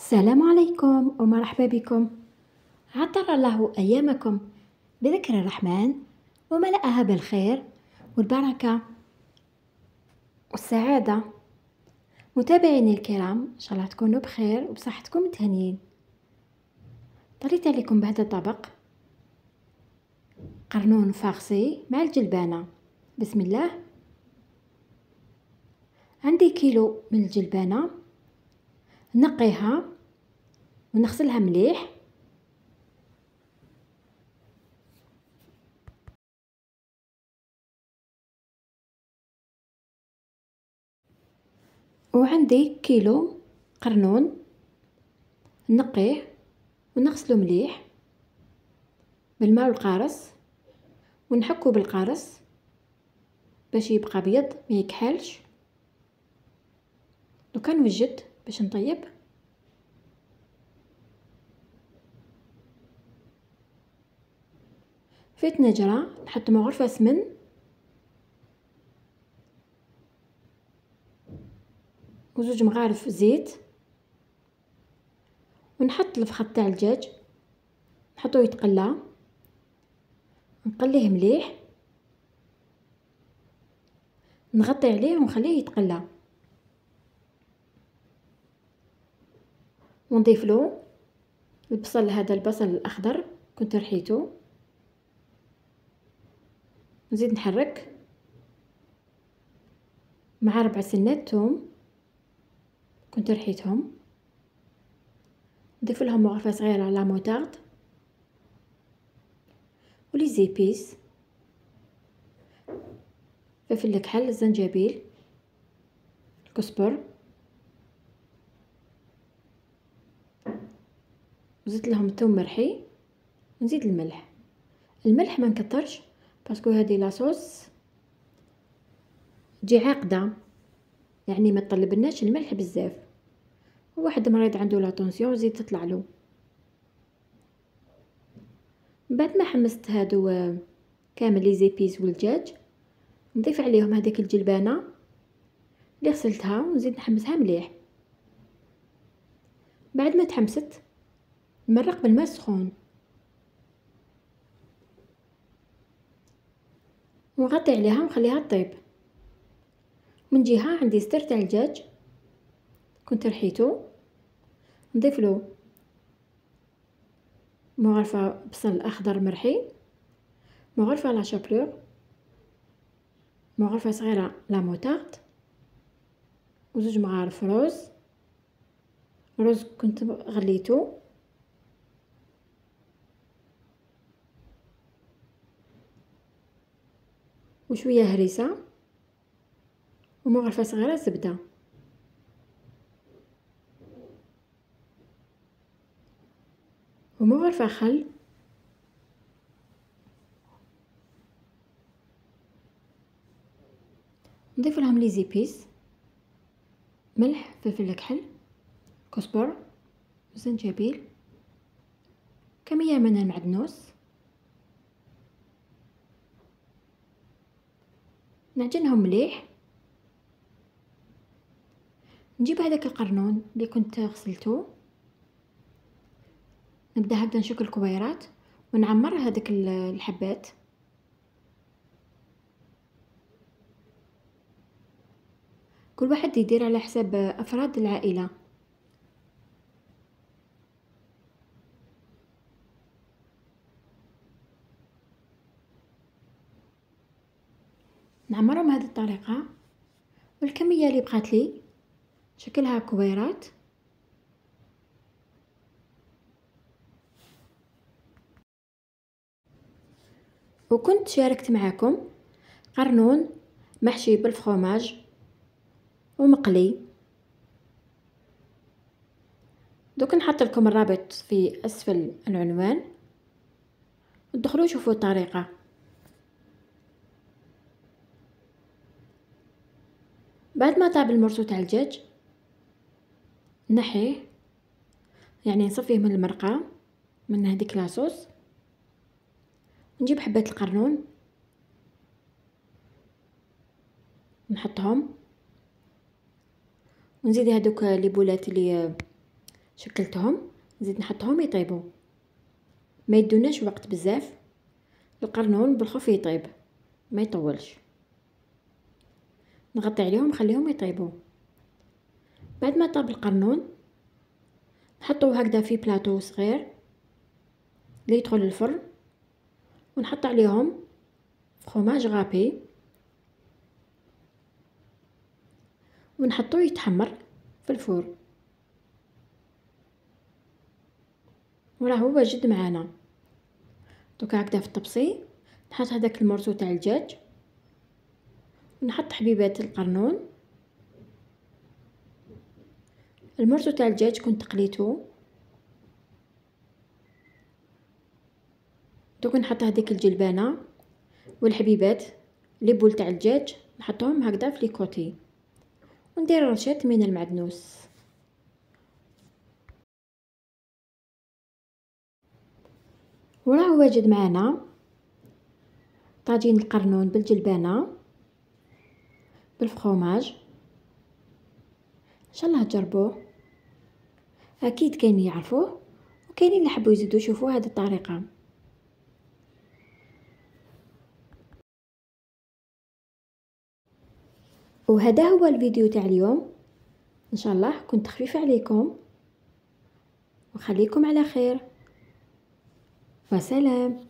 السلام عليكم ومرحبا بكم. عطر الله أيامكم بذكر الرحمن وملأها بالخير والبركة والسعادة. متابعيني الكرام، إن شاء الله تكونوا بخير وبصحتكم متهنيين. طريت عليكم بهذا الطبق قرنون فارسي مع الجلبانة. بسم الله. عندي كيلو من الجلبانة، نقيها ونغسلها مليح وعندي كيلو قرنون نقيه ونغسله مليح بالماء والقارص ونحكو بالقارص باش يبقى ابيض ما يكحلش. لو كان وجد باش نطيب في طنجرة نحط مغرفة سمن وزوج مغارف زيت ونحط الفخذ تاع الدجاج نحطو يتقلى، نقليه مليح، نغطي عليه ونخليه يتقلى ونضيف له البصل. هذا البصل الاخضر كنت رحيته، نزيد نحرك مع 4 سنات ثوم كنت رحيتهم، نضيف لهم مغرفه صغيره لا موتارد ولي زيبيس، فلفل الكحل، الزنجبيل، الكزبر، وزدت لهم ثوم مرحي، ونزيد الملح. الملح ما نكترش باسكو هذه لاصوص تجي عاقده، يعني ما طلبناش الملح بزاف. واحد مريض عنده لا طونسيون زيد تطلع له. بعد ما حمست هادو كامل لي زيبيس والدجاج، نضيف عليهم هذيك الجلبانه اللي غسلتها ونزيد نحمسها مليح. بعد ما تحمست نمرق بالماء السخون ونغطي عليها ونخليها تطيب. من جهه عندي ستر تاع الدجاج كنت رحيته، نضيف له مغرفه بصل اخضر مرحي، مغرفه لا شابلور، مغرفه صغيره لا موتارد، وزوج مغارف روز كنت غليته، وشويه هريسه، ومغرفه صغيره زبده. ومغرفه خل، نضيف لهم لي زيبيس، ملح، فلفل الكحل، كزبر، زنجبيل، كمية من المعدنوس، نعجنهم مليح. نجيب هذاك القرنون اللي كنت غسلته، نبدا هكذا نشكل كويرات ونعمر هذاك الحبات. كل واحد يدير على حساب افراد العائله. نعمرهم بهذه الطريقه، والكميه اللي بقات لي شكلها كويرات. وكنت شاركت معكم قرنون محشي بالفرomage ومقلي. دوك نحط لكم الرابط في اسفل العنوان ودخلوا شوفوا الطريقه. بعد ما طاب المرسو تاع الدجاج نحيه، يعني نصفيه من المرقه من هذيك لاصوص، نجيب حبات القرنون نحطهم، ونزيد هذوك لي بولات اللي شكلتهم، نزيد نحطهم يطيبوا. ما يدوناش وقت بزاف، القرنون بالخوف يطيب ما يطولش. نغطي عليهم نخليهم يطيبوا. بعد ما طاب القرنون نحطوه هكذا في بلاطو صغير اللي يدخل الفرن، ونحط عليهم فخوماج غابي ونحطوه يتحمر في الفرن. وراه هو واجد معانا. دوكا هكذا في الطبسي نحط هذاك المرزو تاع الدجاج، ونحط حبيبات القرنون. المرزو تاع الدجاج كنت قليته، دوكا نحط هذيك الجلبانه والحبيبات لي بول تاع الدجاج نحطهم هكذا في لي كوتي، وندير رشات من المعدنوس. وراه واجد معنا طاجين القرنون بالجلبانه بالفخوماج. ان شاء الله تجربوه، اكيد كاين يعرفوه وكاينين اللي حبوا يزيدوا يشوفوا هذه الطريقه. وهذا هو الفيديو تاع اليوم، ان شاء الله كنت خفيفه عليكم، وخليكم على خير، وسلام.